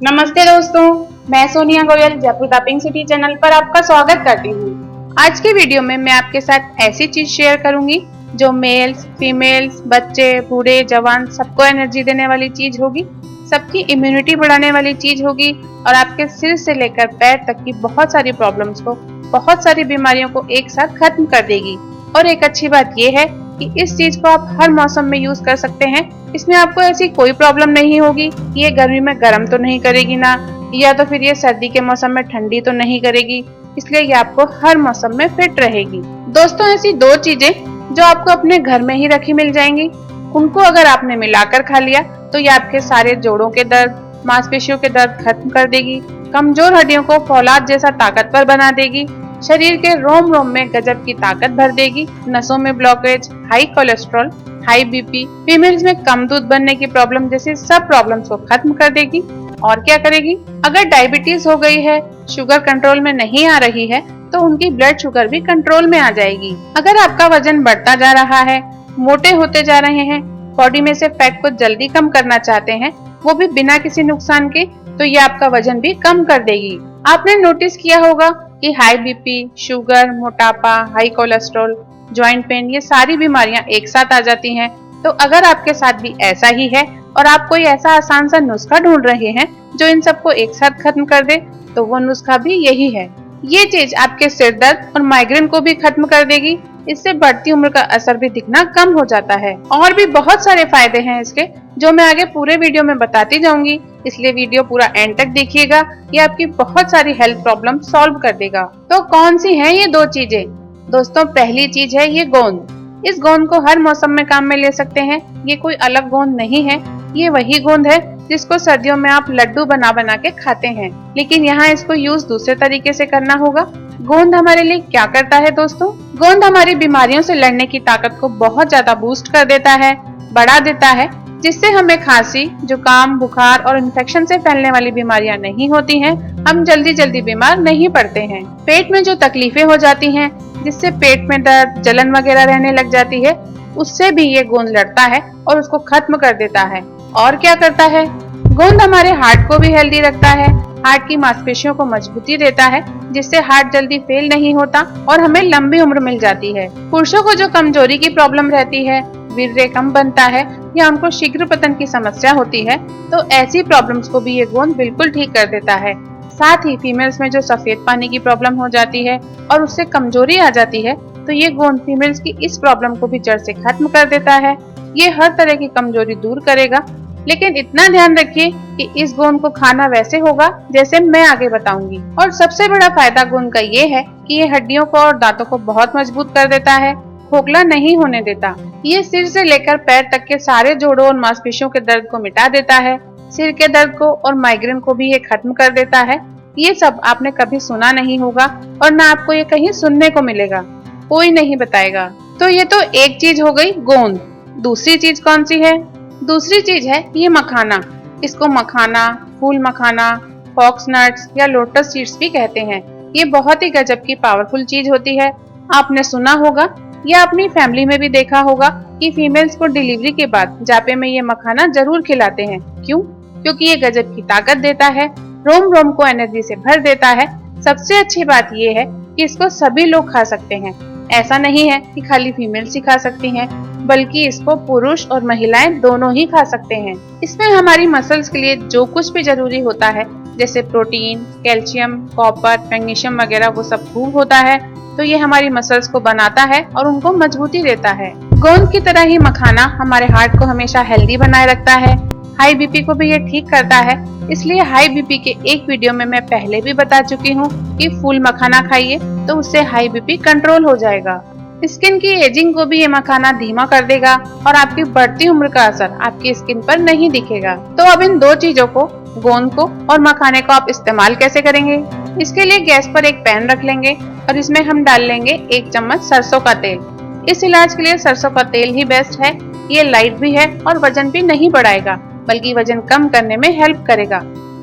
नमस्ते दोस्तों, मैं Sonia Goyal Jaipur the pink city channel पर आपका स्वागत करती हूँ। आज की वीडियो में मैं आपके साथ ऐसी चीज शेयर करूंगी जो मेल्स, फीमेल्स, बच्चे, बूढ़े, जवान सबको एनर्जी देने वाली चीज होगी, सबकी इम्यूनिटी बढ़ाने वाली चीज होगी और आपके सिर से लेकर पैर तक की बहुत सारी प्रॉब्लम्स को, बहुत सारी बीमारियों को एक साथ खत्म कर देगी। और एक अच्छी बात यह है कि इस चीज को आप हर मौसम में यूज कर सकते हैं। इसमें आपको ऐसी कोई प्रॉब्लम नहीं होगी कि ये गर्मी में गर्म तो नहीं करेगी ना, या तो फिर ये सर्दी के मौसम में ठंडी तो नहीं करेगी, इसलिए ये आपको हर मौसम में फिट रहेगी। दोस्तों, ऐसी दो चीजें जो आपको अपने घर में ही रखी मिल जाएंगी, उनको अगर आपने मिलाकर खा लिया तो ये आपके सारे जोड़ों के दर्द, मांसपेशियों के दर्द खत्म कर देगी, कमजोर हड्डियों को फौलाद जैसा ताकतवर बना देगी, शरीर के रोम रोम में गजब की ताकत भर देगी, नसों में blockage, high cholesterol, high BP, females में कम दूध बनने की प्रॉब्लम जैसी सब प्रॉब्लम्स को खत्म कर देगी। और क्या करेगी, अगर डायबिटीज हो गई है, शुगर कंट्रोल में नहीं आ रही है, तो उनकी ब्लड शुगर भी कंट्रोल में आ जाएगी। अगर आपका वजन बढ़ता जा रहा है, मोटे होते जा रहे हैं, बॉडी में से फैट को जल्दी कम करना चाहते हैं, वो भी बिना किसी नुकसान के, तो ये आपका वजन भी कम कर देगी। आपने नोटिस किया होगा कि हाई बीपी, शुगर, मोटापा, हाई कोलेस्ट्रॉल, जॉइंट पेन, ये सारी बीमारियां एक साथ आ जाती हैं। तो अगर आपके साथ भी ऐसा ही है और आप कोई ऐसा आसान सा नुस्खा ढूंढ रहे हैं जो इन सबको एक साथ खत्म कर दे, तो वो नुस्खा भी यही है। ये चीज आपके सिर दर्द और माइग्रेन को भी खत्म कर देगी। इससे बढ़ती उम्र का असर भी दिखना कम हो जाता है। और भी बहुत सारे फायदे हैं इसके, जो मैं आगे पूरे वीडियो में बताती जाऊंगी, इसलिए वीडियो पूरा एंड तक देखिएगा। ये आपकी बहुत सारी हेल्थ प्रॉब्लम सॉल्व कर देगा। तो कौन सी हैं ये दो चीजें? दोस्तों, पहली चीज है ये गोंद। इस गोंद को हर मौसम में काम में ले सकते हैं। ये कोई अलग गोंद नहीं है, ये वही गोंद है जिसको सर्दियों में आप लड्डू बना बना के खाते हैं, लेकिन यहाँ इसको यूज दूसरे तरीके से करना होगा। गोंद हमारे लिए क्या करता है दोस्तों? गोंद हमारी बीमारियों से लड़ने की ताकत को बहुत ज्यादा बूस्ट कर देता है, बढ़ा देता है, जिससे हमें खांसी, जुकाम, बुखार और इन्फेक्शन से फैलने वाली बीमारियां नहीं होती हैं। हम जल्दी जल्दी बीमार नहीं पड़ते हैं। पेट में जो तकलीफें हो जाती हैं, जिससे पेट में दर्द, जलन वगैरह रहने लग जाती है, उससे भी ये गोंद लड़ता है और उसको खत्म कर देता है। और क्या करता है? गोंद हमारे हार्ट को भी हेल्दी रखता है, हार्ट की मांसपेशियों को मजबूती देता है, जिससे हार्ट जल्दी फेल नहीं होता और हमें लंबी उम्र मिल जाती है। पुरुषों को जो कमजोरी की प्रॉब्लम रहती है, वीर्य कम बनता है या उनको शीघ्र पतन की समस्या होती है, तो ऐसी प्रॉब्लम्स को भी ये गोंद बिल्कुल ठीक कर देता है। साथ ही फीमेल्स में जो सफेद पानी की प्रॉब्लम हो जाती है और उससे कमजोरी आ जाती है, तो ये गोंद फीमेल्स की इस प्रॉब्लम को भी जड़ से खत्म कर देता है। ये हर तरह की कमजोरी दूर करेगा, लेकिन इतना ध्यान रखिए कि इस गोंद को खाना वैसे होगा जैसे मैं आगे बताऊंगी। और सबसे बड़ा फायदा गोंद का ये है कि ये हड्डियों को और दांतों को बहुत मजबूत कर देता है, खोखला नहीं होने देता। ये सिर से लेकर पैर तक के सारे जोड़ों और मांसपेशियों के दर्द को मिटा देता है। सिर के दर्द को और माइग्रेन को भी ये खत्म कर देता है। ये सब आपने कभी सुना नहीं होगा और ना आपको ये कहीं सुनने को मिलेगा, कोई नहीं बताएगा। तो ये तो एक चीज हो गई गोंद। दूसरी चीज कौन सी है? दूसरी चीज है ये मखाना। इसको मखाना, फूल मखाना, फॉक्स नट्स या लोटस सीड्स भी कहते हैं। ये बहुत ही गजब की पावरफुल चीज होती है। आपने सुना होगा या अपनी फैमिली में भी देखा होगा कि फीमेल्स को डिलीवरी के बाद जापे में ये मखाना जरूर खिलाते हैं। क्यों? क्योंकि ये गजब की ताकत देता है, रोम रोम को एनर्जी से भर देता है। सबसे अच्छी बात ये है कि इसको सभी लोग खा सकते हैं। ऐसा नहीं है कि खाली फीमेल्स ही खा सकती हैं, बल्कि इसको पुरुष और महिलाएं दोनों ही खा सकते हैं। इसमें हमारी मसल्स के लिए जो कुछ भी जरूरी होता है, जैसे प्रोटीन, कैल्शियम, कॉपर, मैग्नीशियम वगैरह, वो सब खूब होता है। तो ये हमारी मसल्स को बनाता है और उनको मजबूती देता है। गोंद की तरह ही मखाना हमारे हार्ट को हमेशा हेल्दी बनाए रखता है। हाई बीपी को भी ये ठीक करता है। इसलिए हाई बीपी के एक वीडियो में मैं पहले भी बता चुकी हूँ कि फूल मखाना खाइए तो उससे हाई बीपी कंट्रोल हो जाएगा। स्किन की एजिंग को भी ये मखाना धीमा कर देगा और आपकी बढ़ती उम्र का असर आपकी स्किन पर नहीं दिखेगा। तो अब इन दो चीजों को, गोंद को और मखाने को, आप इस्तेमाल कैसे करेंगे? इसके लिए गैस पर एक पैन रख लेंगे और इसमें हम डाल लेंगे 1 चम्मच सरसों का तेल। इस इलाज के लिए सरसों का तेल ही बेस्ट है। ये लाइट भी है और वजन भी नहीं बढ़ाएगा, बल्कि वजन कम करने में हेल्प करेगा।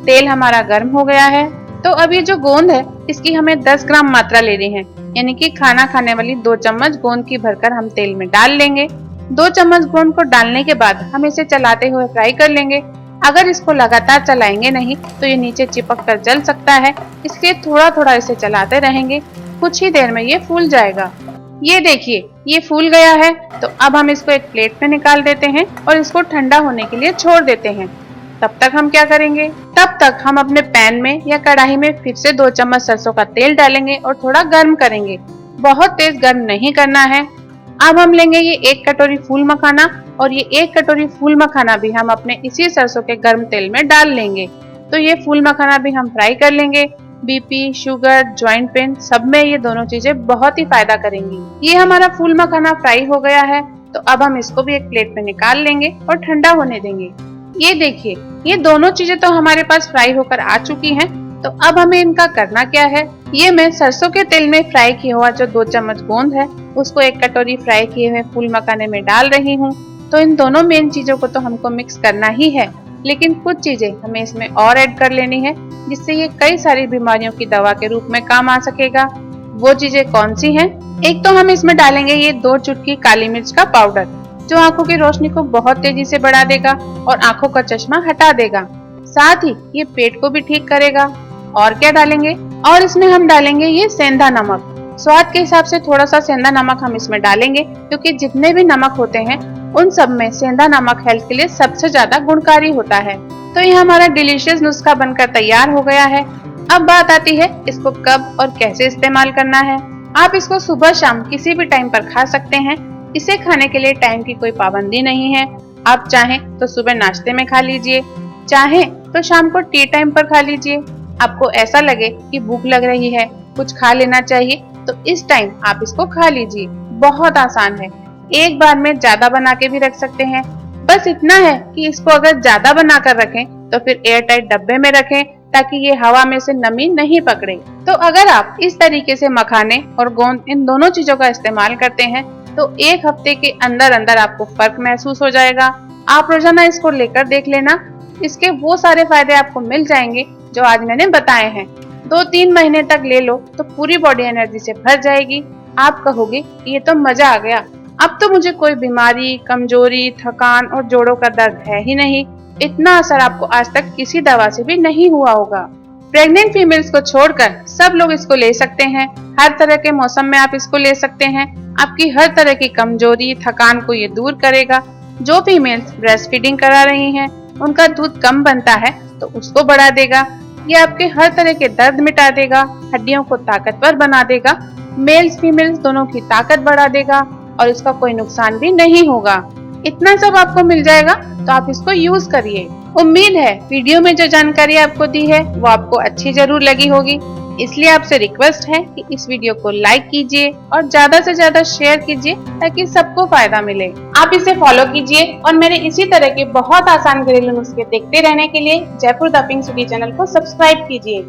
तेल हमारा गर्म हो गया है, तो अब ये जो गोंद है इसकी हमें 10 ग्राम मात्रा लेनी है, यानी कि खाना खाने वाली 2 चम्मच गोंद की भरकर हम तेल में डाल लेंगे। 2 चम्मच गोंद को डालने के बाद हम इसे चलाते हुए फ्राई कर लेंगे। अगर इसको लगातार चलाएंगे नहीं तो ये नीचे चिपक कर जल सकता है, इसलिए थोड़ा थोड़ा इसे चलाते रहेंगे। कुछ ही देर में ये फूल जाएगा। ये देखिए, ये फूल गया है। तो अब हम इसको एक प्लेट में निकाल देते हैं और इसको ठंडा होने के लिए छोड़ देते हैं। तब तक हम क्या करेंगे, तब तक हम अपने पैन में या कढ़ाई में फिर से 2 चम्मच सरसों का तेल डालेंगे और थोड़ा गर्म करेंगे। बहुत तेज गर्म नहीं करना है। अब हम लेंगे ये 1 कटोरी फूल मखाना और ये 1 कटोरी फूल मखाना भी हम अपने इसी सरसों के गर्म तेल में डाल लेंगे। तो ये फूल मखाना भी हम फ्राई कर लेंगे। बीपी, शुगर, जॉइंट पेन सब में ये दोनों चीजें बहुत ही फायदा करेंगी। ये हमारा फूल मखाना फ्राई हो गया है। तो अब हम इसको भी एक प्लेट में निकाल लेंगे और ठंडा होने देंगे। ये देखिए, ये दोनों चीजें तो हमारे पास फ्राई होकर आ चुकी हैं। तो अब हमें इनका करना क्या है। ये मैं सरसों के तेल में फ्राई किया हुआ जो 2 चम्मच गोंद है उसको 1 कटोरी फ्राई किए हुए फूल मखाने में डाल रही हूँ। तो इन दोनों मेन चीजों को तो हमको मिक्स करना ही है, लेकिन कुछ चीजें हमें इसमें और ऐड कर लेनी है जिससे ये कई सारी बीमारियों की दवा के रूप में काम आ सकेगा। वो चीजें कौन सी हैं? एक तो हम इसमें डालेंगे ये 2 चुटकी काली मिर्च का पाउडर, जो आंखों की रोशनी को बहुत तेजी से बढ़ा देगा और आंखों का चश्मा हटा देगा। साथ ही ये पेट को भी ठीक करेगा। और क्या डालेंगे, और इसमें हम डालेंगे ये सेंधा नमक। स्वाद के हिसाब से थोड़ा सा सेंधा नमक हम इसमें डालेंगे, क्योंकि जितने भी नमक होते हैं उन सब में सेंधा नमक हेल्थ के लिए सबसे ज्यादा गुणकारी होता है। तो ये हमारा डिलीशियस नुस्खा बनकर तैयार हो गया है। अब बात आती है इसको कब और कैसे इस्तेमाल करना है। आप इसको सुबह शाम किसी भी टाइम पर खा सकते हैं। इसे खाने के लिए टाइम की कोई पाबंदी नहीं है। आप चाहें तो सुबह नाश्ते में खा लीजिए, चाहें तो शाम को टी टाइम पर खा लीजिए। आपको ऐसा लगे कि भूख लग रही है, कुछ खा लेना चाहिए, तो इस टाइम आप इसको खा लीजिए। बहुत आसान है। एक बार में ज्यादा बना के भी रख सकते हैं। बस इतना है कि इसको अगर ज्यादा बना कर रखें तो फिर एयर टाइट डब्बे में रखें, ताकि ये हवा में से नमी नहीं पकड़े। तो अगर आप इस तरीके से मखाने और गोंद इन दोनों चीजों का इस्तेमाल करते हैं तो 1 हफ्ते के अंदर अंदर आपको फर्क महसूस हो जाएगा। आप रोजाना इसको लेकर देख लेना, इसके वो सारे फायदे आपको मिल जाएंगे जो आज मैंने बताए हैं। 2-3 महीने तक ले लो तो पूरी बॉडी एनर्जी से भर जाएगी। आप कहोगे ये तो मजा आ गया, अब तो मुझे कोई बीमारी, कमजोरी, थकान और जोड़ों का दर्द है ही नहीं। इतना असर आपको आज तक किसी दवा से भी नहीं हुआ होगा। प्रेग्नेंट फीमेल्स को छोड़कर सब लोग इसको ले सकते हैं। हर तरह के मौसम में आप इसको ले सकते हैं। आपकी हर तरह की कमजोरी, थकान को ये दूर करेगा। जो फीमेल्स ब्रेस्ट फीडिंग करा रही हैं, उनका दूध कम बनता है तो उसको बढ़ा देगा। ये आपके हर तरह के दर्द मिटा देगा, हड्डियों को ताकतवर बना देगा, मेल्स फीमेल्स दोनों की ताकत बढ़ा देगा और इसका कोई नुकसान भी नहीं होगा। इतना सब आपको मिल जाएगा, तो आप इसको यूज करिए। उम्मीद है वीडियो में जो जानकारी आपको दी है वो आपको अच्छी जरूर लगी होगी। इसलिए आपसे रिक्वेस्ट है कि इस वीडियो को लाइक कीजिए और ज्यादा से ज्यादा शेयर कीजिए, ताकि सबको फायदा मिले। आप इसे फॉलो कीजिए और मेरे इसी तरह के बहुत आसान घरेलू नुस्खे देखते रहने के लिए Jaipur the pink city channel को सब्सक्राइब कीजिए।